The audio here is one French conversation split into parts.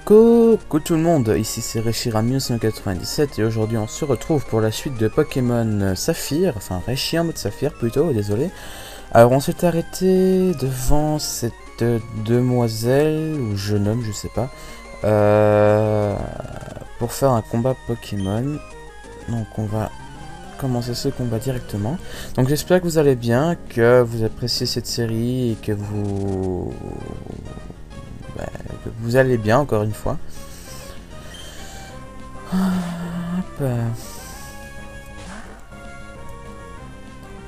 Coucou tout le monde, ici c'est Reshiram 1997 et aujourd'hui on se retrouve pour la suite de Pokémon Saphir, enfin Reishi en mode Saphir plutôt, désolé. Alors on s'est arrêté devant cette demoiselle ou jeune homme, je sais pas, pour faire un combat Pokémon. Donc on va commencer ce combat directement. Donc j'espère que vous allez bien, que vous appréciez cette série et que vous allez bien encore une fois. Hop.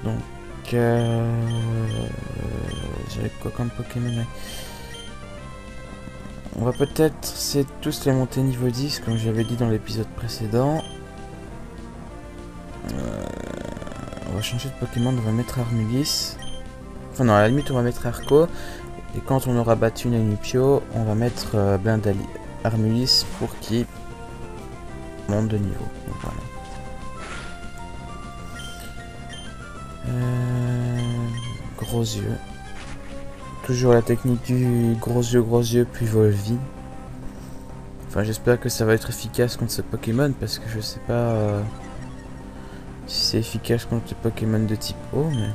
Donc j'avais quoi comme Pokémon? On va peut-être essayer de tous les monter niveau 10 comme j'avais dit dans l'épisode précédent. On va changer de Pokémon, on va mettre Armulis. Enfin non, à la limite on va mettre Arco. Et quand on aura battu Nanupio, on va mettre Blindali Armulis pour qu'il monte de niveau. Donc, voilà. Gros yeux. Toujours la technique du gros yeux puis Volvi. Enfin j'espère que ça va être efficace contre ce Pokémon parce que je sais pas si c'est efficace contre le Pokémon de type eau, mais...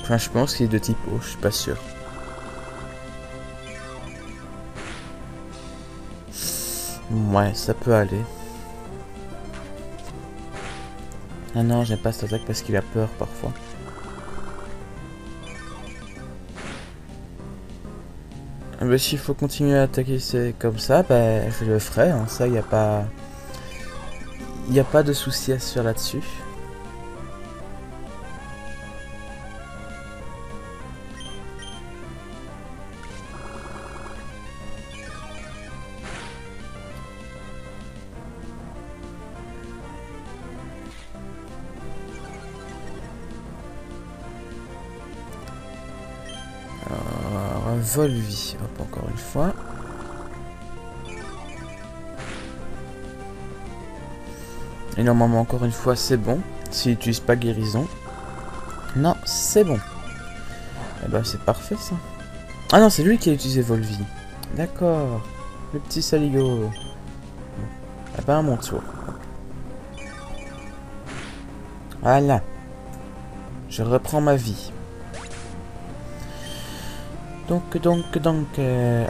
Enfin je pense qu'il est de type eau, je suis pas sûr. Ouais, ça peut aller. Ah non, j'aime pas cette attaque parce qu'il a peur parfois. Mais s'il faut continuer à attaquer comme ça, bah, je le ferai. Hein. Ça, y a pas de souci à se faire là-dessus. Volvi, hop, encore une fois. Et normalement, encore une fois, c'est bon. S'il n'utilise pas guérison. Non, c'est bon. Et bah, c'est parfait ça. Ah non, c'est lui qui a utilisé Volvi. D'accord. Le petit saligo. Ah bah, à mon tour. Voilà. Je reprends ma vie. Donc,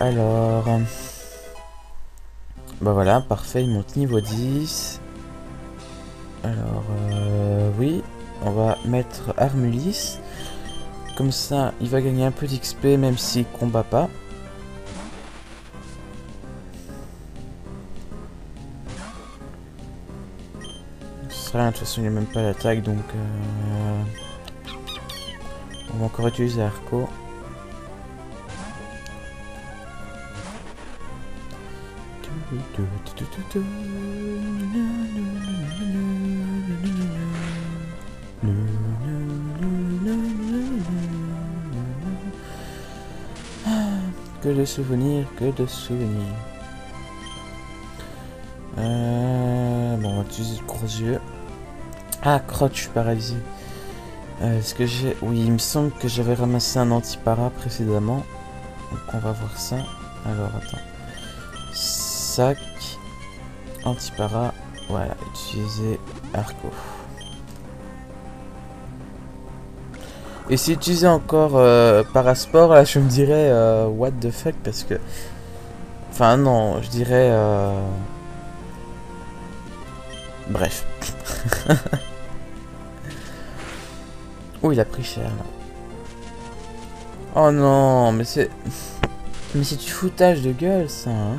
alors... Bah voilà, parfait, il monte niveau 10. Alors, oui, on va mettre Armulis. Comme ça, il va gagner un peu d'XP, même s'il combat pas. Ça sert à rien, de toute façon, il n'a même pas l'attaque, donc... On va encore utiliser Arco. Que de souvenirs, que de souvenirs. Bon, on va utiliser le gros yeux. Ah, crotte, je suis paralysé. Est-ce que j'ai... Oui, il me semble que j'avais ramassé un anti-para précédemment. Donc on va voir ça. Alors, attends. Sac. Anti-para. Voilà, utiliser Arco. Et si utiliser encore Parasport, là je me dirais what the fuck parce que... Enfin non, je dirais... Bref. Oh, il a pris cher là. Oh non, mais c'est... Mais c'est du foutage de gueule ça, hein.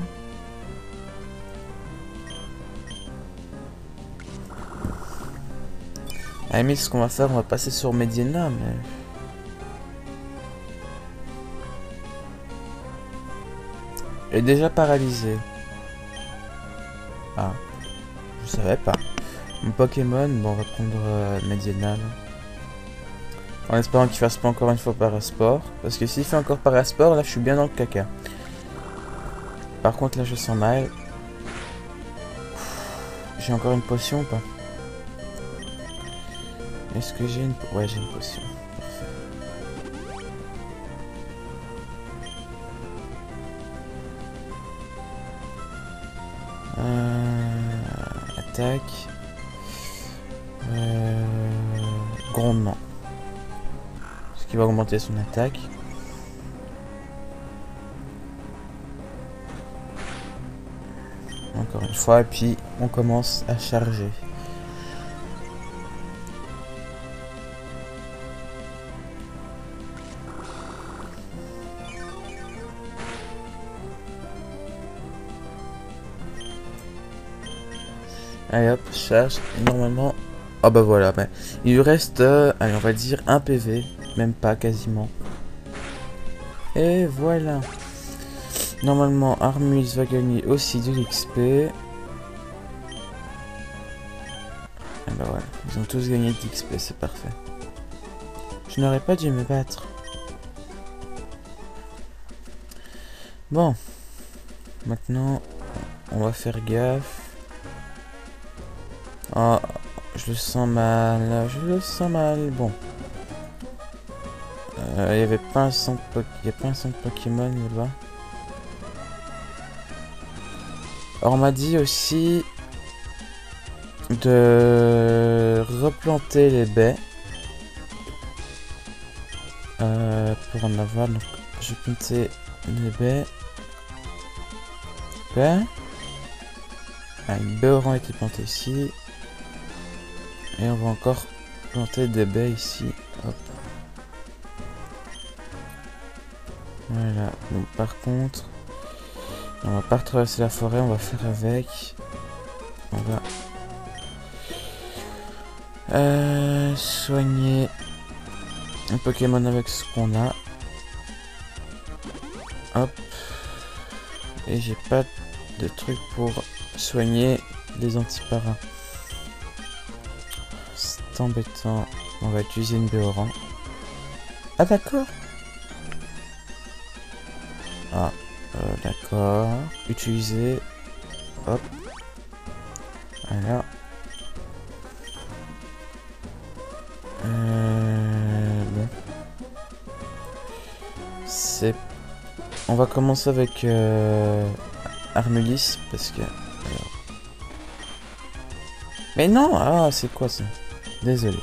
Ah mais ce qu'on va faire, on va passer sur Medina, mais... Elle est déjà paralysée. Ah. Je savais pas. Mon Pokémon, bon on va prendre Medina. En espérant qu'il fasse pas encore une fois Parasport. Parce que s'il fait encore Parasport, là je suis bien dans le caca. Par contre là je sens mal. J'ai encore une potion ou pas? Est-ce que j'ai une... Ouais, j'ai une potion. Parfait. Attaque. Grondement. Ce qui va augmenter son attaque. Encore une fois, et puis on commence à charger. Allez hop, charge. Et normalement... Ah bah voilà, bah, il lui reste, allez, on va dire 1 PV. Même pas, quasiment. Et voilà. Normalement, Armus va gagner aussi de l'XP. Et bah voilà, ils ont tous gagné de l'XP, c'est parfait. Je n'aurais pas dû me battre. Bon. Maintenant, on va faire gaffe. Oh, je le sens mal, je le sens mal. Bon. Il n'y avait pas un centre Pokémon là-bas. Alors, on m'a dit aussi de replanter les baies pour en avoir. Donc, je vais planter les baies. Ah, une baie orange a été plantée ici. Et on va encore planter des baies ici. Hop. Voilà. Donc, par contre, on va pas traverser la forêt, on va faire avec. On va soigner un Pokémon avec ce qu'on a. Hop. Et j'ai pas de truc pour soigner les antiparins. C'est embêtant. On va utiliser une Béoran. Ah d'accord. Ah, d'accord. Utiliser. Hop. Voilà. Bon. C'est... On va commencer avec Armulis parce que... Alors... Mais non. Ah, c'est quoi ça? Désolé.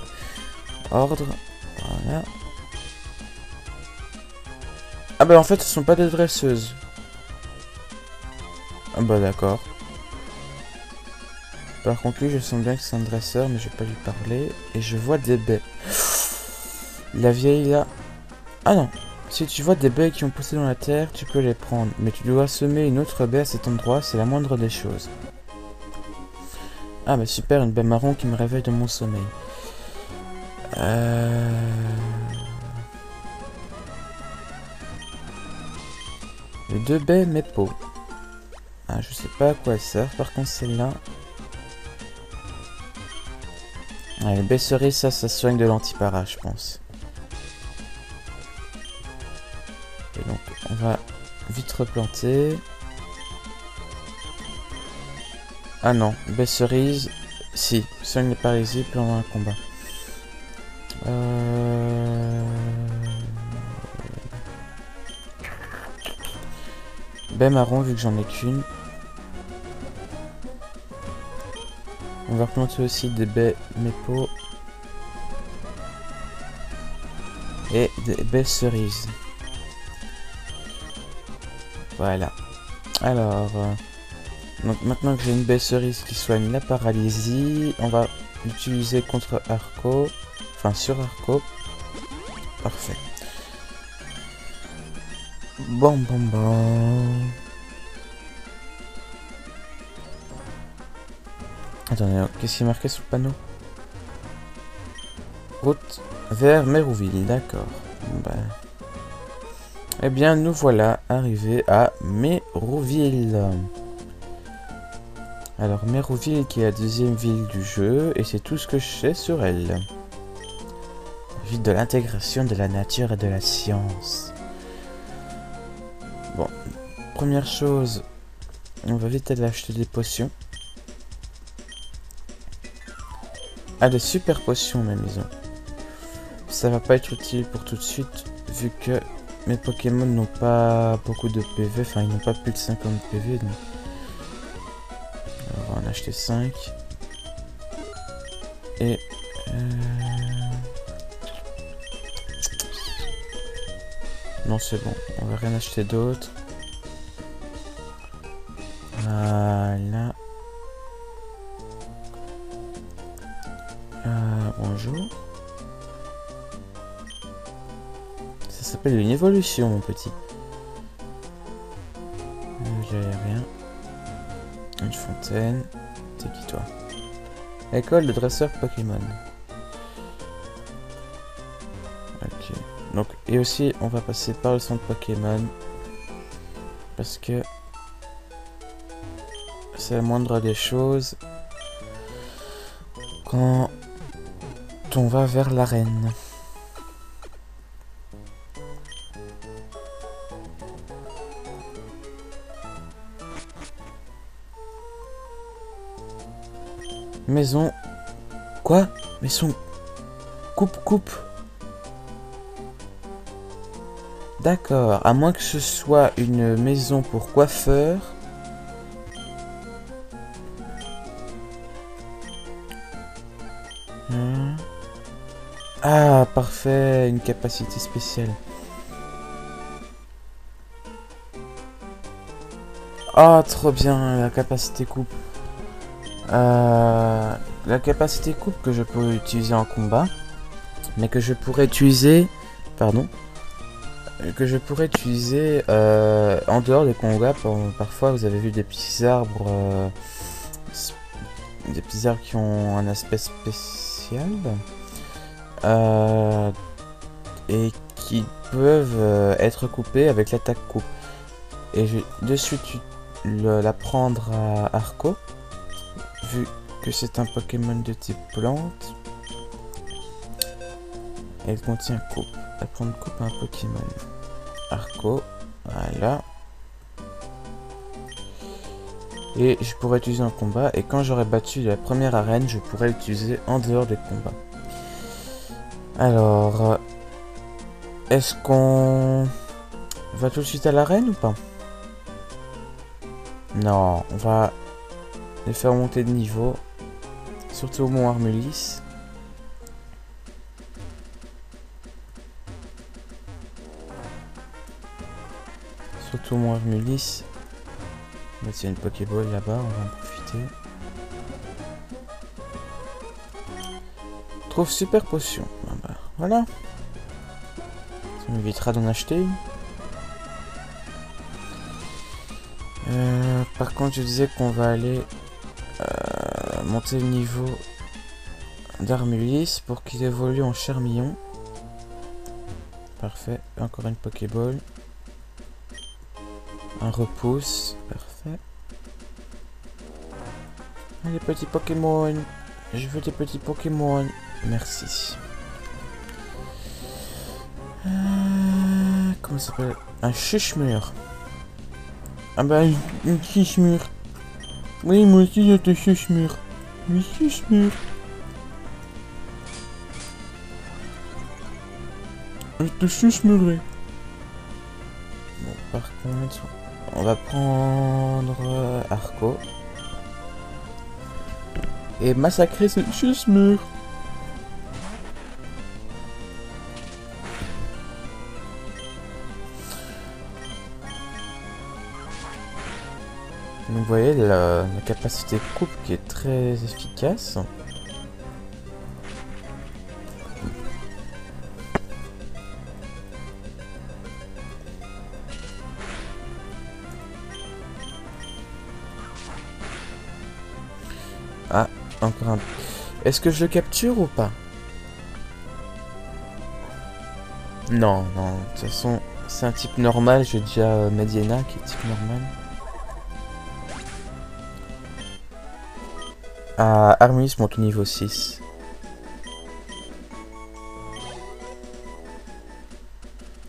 Ordre. Voilà. Ah bah en fait, ce sont pas des dresseuses. Ah bah d'accord. Par contre, lui, je sens bien que c'est un dresseur, mais je vais pas lui parler. Et je vois des baies. La vieille là... Ah non. Si tu vois des baies qui ont poussé dans la terre, tu peux les prendre. Mais tu dois semer une autre baie à cet endroit, c'est la moindre des choses. Ah bah super, une baie marron qui me réveille de mon sommeil. Les 2 baies Mepo. Ah, je sais pas à quoi elles servent, par contre celle-là. Ah, les baies cerises, ça soigne de l'antipara, je pense. Et donc, on va vite replanter. Ah non, baies cerises, si, soigne les paralysies pendant un combat. Baie marron vu que j'en ai qu'une. On va replanter aussi des baies Mepo. Et des baies cerises. Voilà. Alors, donc maintenant que j'ai une baie cerise qui soigne la paralysie, on va l'utiliser contre Arco. Enfin, sur Arco. Parfait. Bon. Attendez, qu'est-ce qui est marqué sur le panneau? Route vers Mérouville, d'accord. Bah. Eh bien, nous voilà arrivés à Mérouville. Alors, Mérouville qui est la 2e ville du jeu, et c'est tout ce que je sais sur elle. Ville de l'intégration de la nature et de la science. Bon, première chose, on va vite aller acheter des potions. Ah, des super potions même, ils ont. Ça va pas être utile pour tout de suite, vu que mes Pokémon n'ont pas beaucoup de PV, enfin ils n'ont pas plus de 50 PV, donc On va en acheter 5. Et... non, c'est bon. On va rien acheter d'autre. Voilà. Bonjour. Ça s'appelle une évolution, mon petit. J'avais rien. Une fontaine. C'est qui, toi? École de dresseur Pokémon. Ok. Donc, et aussi, on va passer par le centre Pokémon. Parce que... c'est la moindre des choses. Quand on va vers l'arène. Maison. Quoi? Maison. Coupe. D'accord. À moins que ce soit une maison pour coiffeur. Ah, parfait. Une capacité spéciale. Ah, trop bien. La capacité coupe. La capacité coupe que je peux utiliser en combat, mais que je pourrais utiliser, pardon, que je pourrais utiliser en dehors des combats. Parfois, vous avez vu des petits arbres qui ont un aspect spécial et qui peuvent être coupés avec l'attaque coupe. Et je vais de suite la prendre à Arco. Vu que c'est un Pokémon de type plante, elle contient coupe. Apprendre coupe à un Pokémon. Arco, voilà. Et je pourrais l'utiliser en combat. Et quand j'aurai battu la première arène, je pourrais l'utiliser en dehors des combats. Alors, est-ce qu'on va tout de suite à l'arène ou pas? Non, on va les faire monter de niveau, surtout au Mont Armulis. Surtout au Mont Armulis. Il y a une Pokéball là-bas, on va en profiter. Trouve super potion. Ah bah, voilà. Ça m'évitera d'en acheter une. Par contre, je disais qu'on va aller monter le niveau d'Armulis pour qu'il évolue en Charmillon. Parfait. Encore une Pokéball. Un repousse. Parfait. Les petits Pokémon. Je veux des petits Pokémon. Merci. Comment ça s'appelle? Un Chuchemur. Ah bah, une Chuchemur. Oui, moi aussi j'ai te Chuchemur. Oui, Chuchemur. Je te Chuchemurrai. Bon, par contre, on va prendre Arco. Et massacrer ce Chuchemur. Donc vous voyez la capacité de coupe qui est très efficace. Ah, encore un... Est-ce que je le capture ou pas? Non, non, de toute façon, c'est un type normal, j'ai déjà Mediena qui est type normal. Ah, Armulis monte au niveau 6.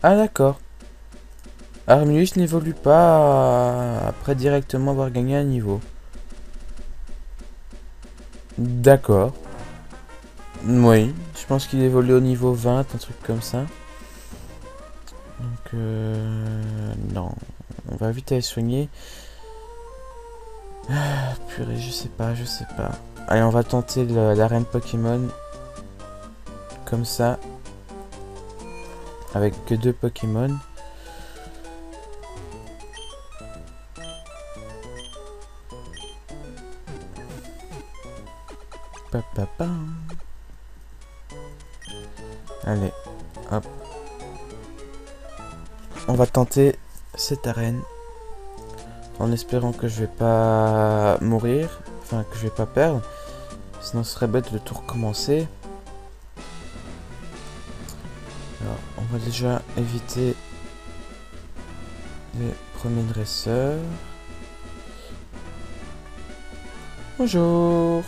Ah d'accord. Armulis n'évolue pas après directement avoir gagné un niveau. D'accord. Oui, je pense qu'il évolue au niveau 20, un truc comme ça. Donc, non. On va vite aller soigner. purée, je sais pas, je sais pas. Allez, on va tenter l'arène Pokémon. Comme ça. Avec que 2 Pokémon. Papa. Allez, hop. On va tenter cette arène. En espérant que je vais pas mourir. Enfin, que je vais pas perdre. Sinon, ce serait bête de tout recommencer. Alors, on va déjà éviter les premiers dresseurs. Bonjour.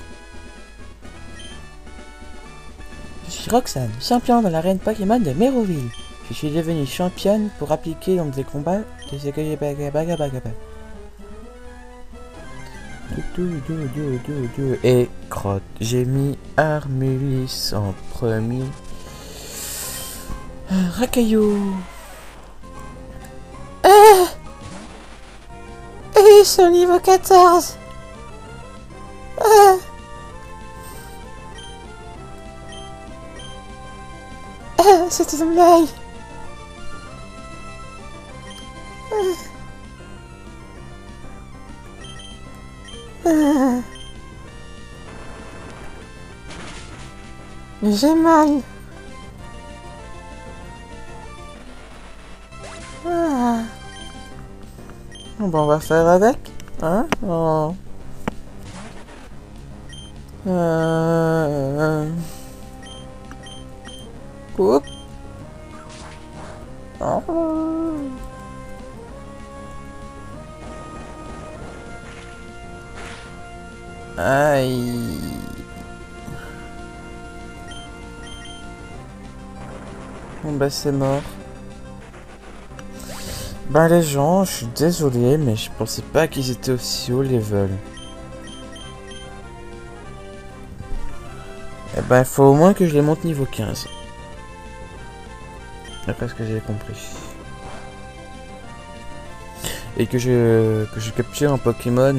Je suis Roxane, champion dans l'arène Pokémon de Méroville. Je suis devenue championne pour appliquer dans des combats de ce que j'ai et crotte. J'ai mis Armulis en premier. Racaillou. Ils sont niveau 14. C'était une blague. J'ai mal. Bon, on va faire avec, hein? Oh. Coupe. Oh. Aïe. Bon bah c'est mort. Bah les gens, je suis désolé, mais je pensais pas qu'ils étaient aussi haut level. Eh ben, il faut au moins que je les monte niveau 15. D'après ce que j'ai compris. Et que je capture un Pokémon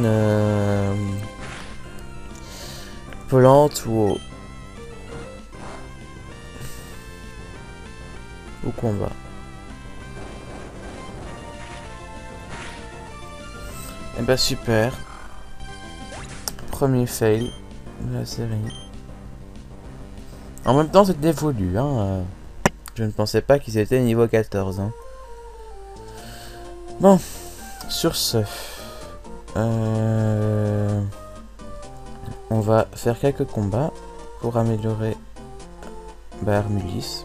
volante ou au combat. Et bah super. Premier fail de la série. En même temps c'est dévolu, hein. Je ne pensais pas qu'ils étaient niveau 14, hein. Bon, sur ce, on va faire quelques combats pour améliorer Armulis.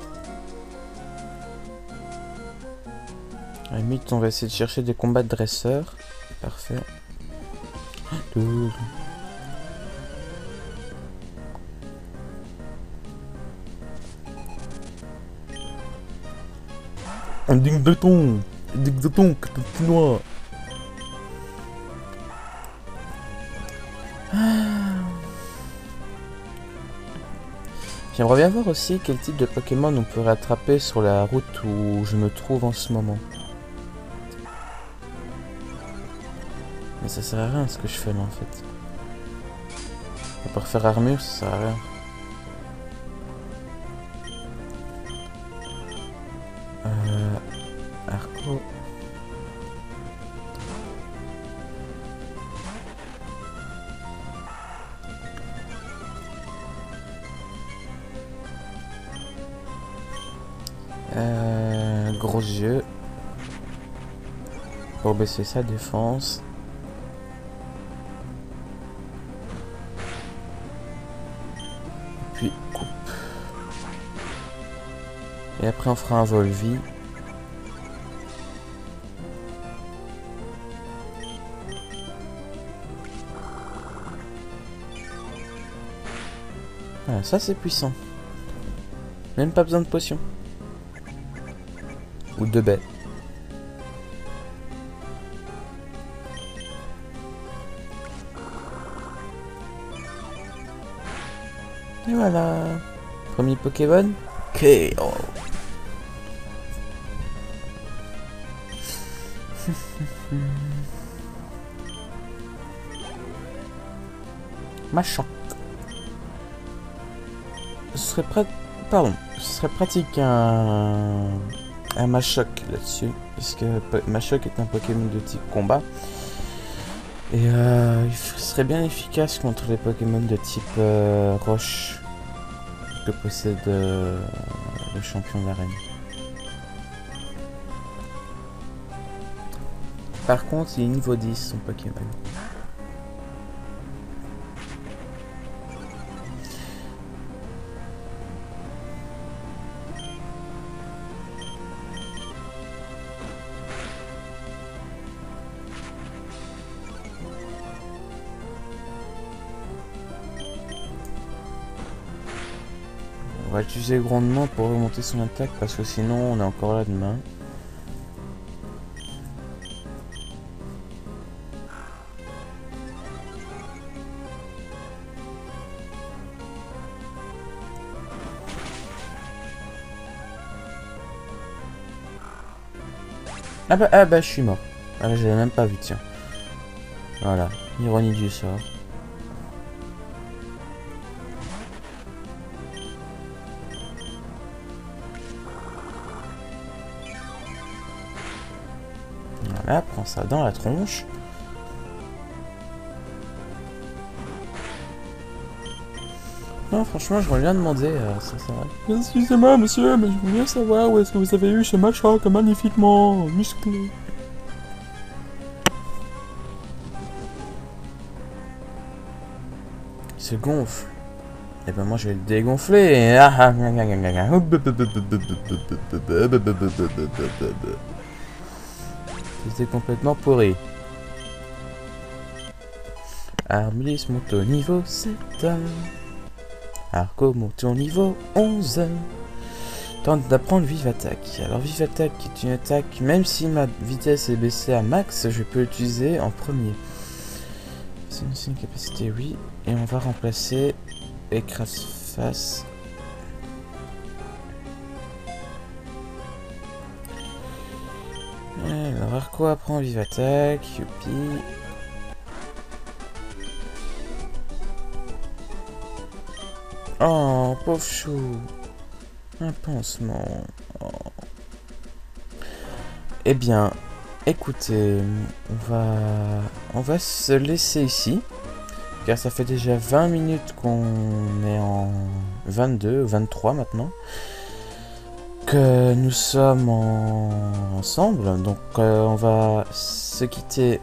À la limite, on va essayer de chercher des combats de dresseurs. Parfait. Un ding de ton, que tu noies. J'aimerais bien voir aussi quel type de Pokémon on peut rattraper sur la route où je me trouve en ce moment. Mais ça sert à rien ce que je fais là en fait. À part faire armure, ça sert à rien. Arco. Gros yeux. Pour baisser sa défense. Puis coupe. Et après on fera un Volvi. Ah, ça c'est puissant. Même pas besoin de potion. Ou de baies. Et voilà. Premier Pokémon. KO. Machoc. Ce serait pratique un Machoc là-dessus, puisque Machoc est un Pokémon de type combat. Et il serait bien efficace contre les Pokémon de type roche que possède le champion d'arène. Par contre, il est niveau 10 son Pokémon. On va utiliser grandement pour remonter son attaque parce que sinon on est encore là demain. Ah bah je suis mort. Ah bah je l'ai même pas vu, tiens. Voilà, ironie du sort. Voilà, prends ça dans la tronche. Non, franchement, je reviens demander ça. Excusez-moi, monsieur, mais je voulais savoir où est-ce que vous avez eu ce Machoc magnifiquement musclé. Il se gonfle. Et ben moi je vais le dégonfler. C'était complètement pourri. Armlis monte au niveau 7. Arco monte au niveau 11. Tente d'apprendre Vive Attaque. Alors Vive Attaque est une attaque, même si ma vitesse est baissée à max, je peux l'utiliser en premier. C'est une capacité, oui. Et on va remplacer Écrase-face. Alors Arco apprend Vive Attaque. Youpi. Oh, pauvre chou. Un pansement. Oh. Eh bien, écoutez, on va se laisser ici. Car ça fait déjà 20 minutes qu'on est en 22 ou 23 maintenant. Que nous sommes ensemble. Donc on va se quitter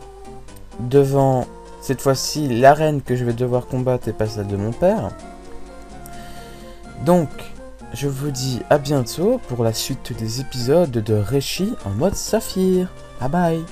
devant, cette fois-ci, l'arène que je vais devoir combattre et pas celle de mon père. Donc, je vous dis à bientôt pour la suite des épisodes de Réchi en mode Saphir. Bye bye.